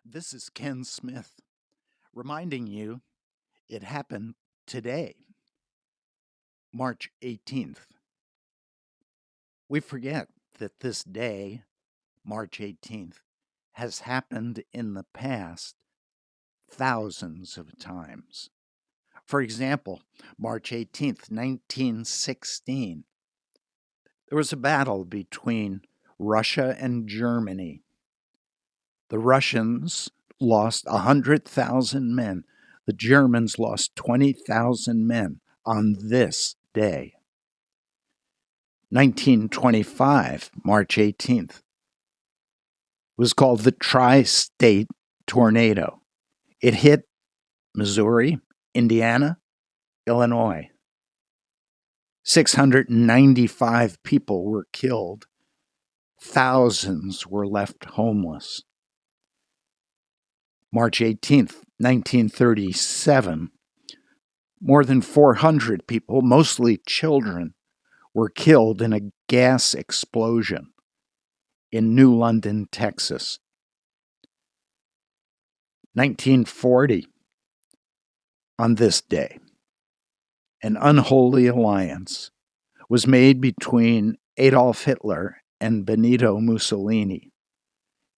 This is Ken Smith reminding you it happened today, March 18th. We forget that this day, March 18th, has happened in the past thousands of times. For example, March 18th, 1916, there was a battle between Russia and Germany. The Russians lost 100,000 men. The Germans lost 20,000 men on this day. 1925, March 18th, was called the Tri-State Tornado. It hit Missouri, Indiana, Illinois. 695 people were killed. Thousands were left homeless. March 18th, 1937, more than 400 people, mostly children, were killed in a gas explosion in New London, Texas. 1940, on this day, an unholy alliance was made between Adolf Hitler and Benito Mussolini.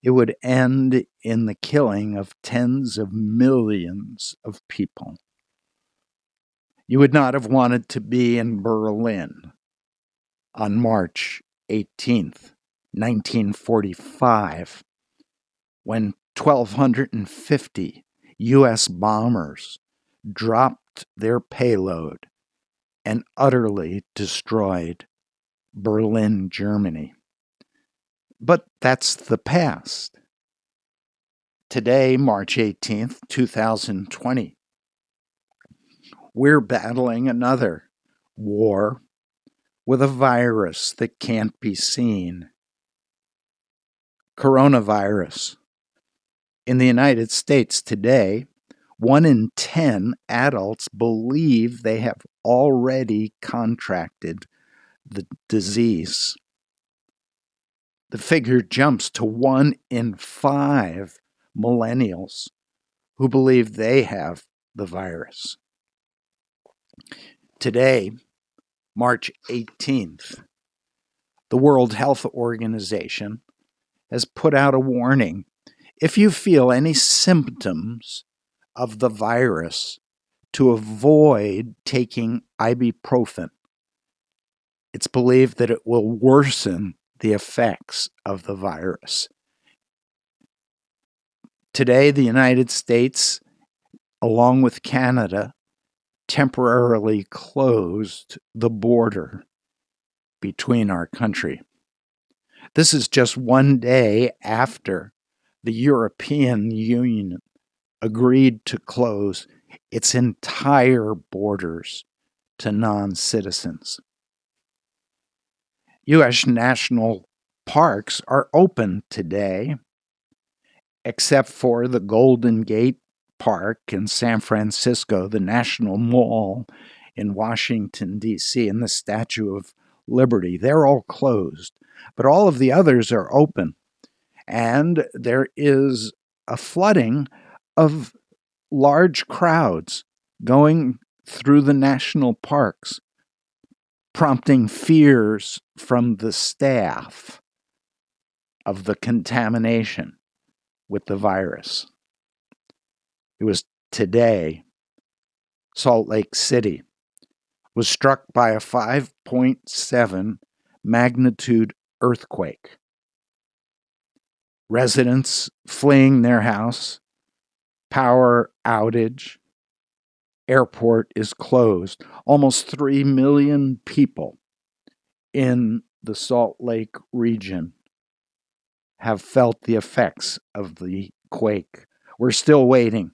It would end in the killing of tens of millions of people. You would not have wanted to be in Berlin on March 18th, 1945, when 1,250 U.S. bombers dropped their payload and utterly destroyed Berlin, Germany. But that's the past. Today, March 18th, 2020, we're battling another war with a virus that can't be seen. Coronavirus. In the United States today, 1 in 10 adults believe they have already contracted the disease. The figure jumps to 1 in 5 millennials who believe they have the virus. Today, March 18th, the World Health Organization has put out a warning. If you feel any symptoms of the virus, to avoid taking ibuprofen. It's believed that it will worsen the effects of the virus. Today, the United States, along with Canada, temporarily closed the border between our country. This is just one day after the European Union agreed to close its entire borders to non-citizens. U.S. national parks are open today, except for the Golden Gate Park in San Francisco, the National Mall in Washington, D.C., and the Statue of Liberty. They're all closed, but all of the others are open. And there is a flooding of large crowds going through the national parks, prompting fears from the staff of the contamination with the virus. It was today, Salt Lake City was struck by a 5.7 magnitude earthquake. Residents fleeing their house, power outage, airport is closed. Almost 3 million people in the Salt Lake region have felt the effects of the quake. We're still waiting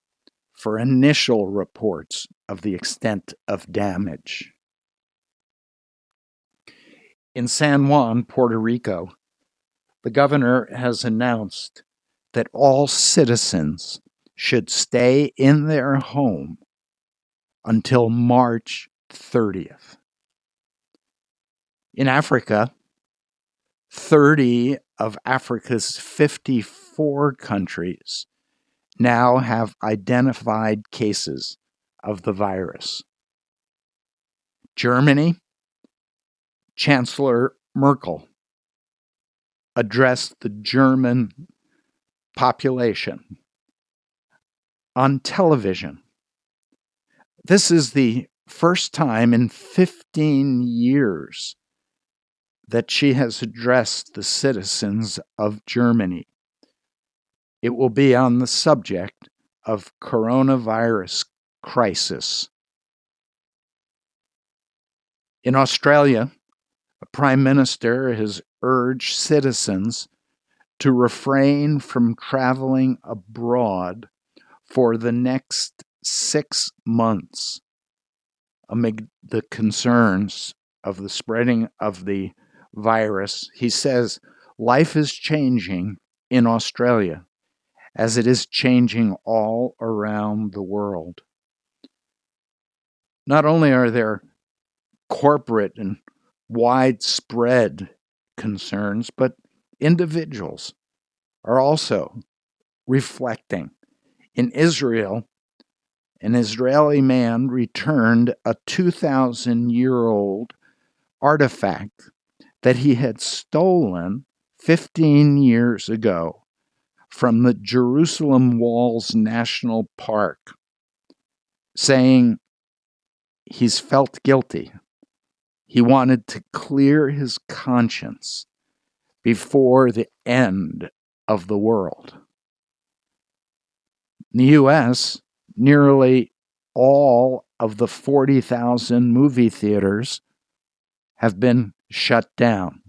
for initial reports of the extent of damage. In San Juan, Puerto Rico, the governor has announced that all citizens should stay in their home until March 30th. In Africa, 30 of Africa's 54 countries now have identified cases of the virus. Germany, Chancellor Merkel addressed the German population on television. This is the first time in 15 years that she has addressed the citizens of Germany. It will be on the subject of coronavirus crisis. In Australia, a prime minister has urged citizens to refrain from traveling abroad for the next 6 months amid the concerns of the spreading of the virus. He says life is changing in Australia as it is changing all around the world. Not only are there corporate and widespread concerns, but individuals are also reflecting. In Israel, an Israeli man returned a 2,000-year-old artifact that he had stolen 15 years ago from the Jerusalem Walls National Park, saying he's felt guilty. He wanted to clear his conscience before the end of the world. In the U.S., nearly all of the 40,000 movie theaters have been shut down.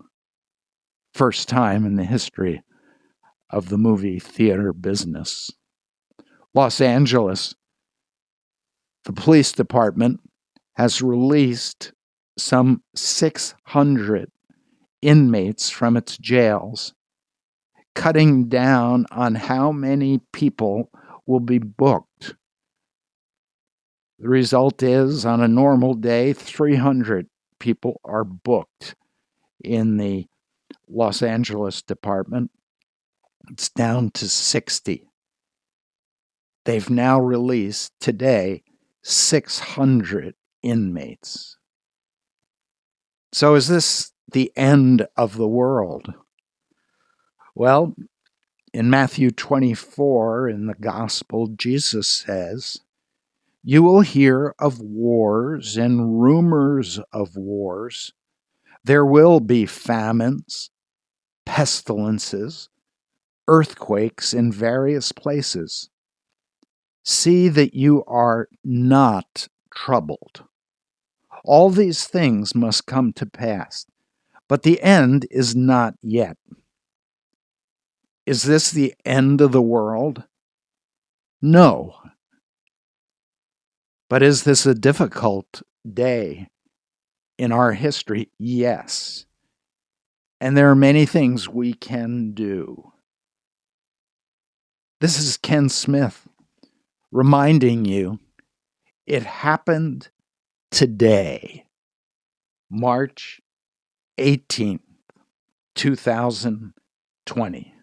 First time in the history of the movie theater business. Los Angeles, the police department has released some 600 inmates from its jails, cutting down on how many people will be booked. The result is, on a normal day, 300 people are booked in the Los Angeles department. It's down to 60. They've now released today 600 inmates. So is this the end of the world? Well, in Matthew 24 in the Gospel, Jesus says, "You will hear of wars and rumors of wars. There will be famines, pestilences, earthquakes in various places. See that you are not troubled. All these things must come to pass, but the end is not yet." Is this the end of the world? No. But is this a difficult day in our history? Yes. And there are many things we can do. This is Ken Smith reminding you it happened today, March 18th, 2020.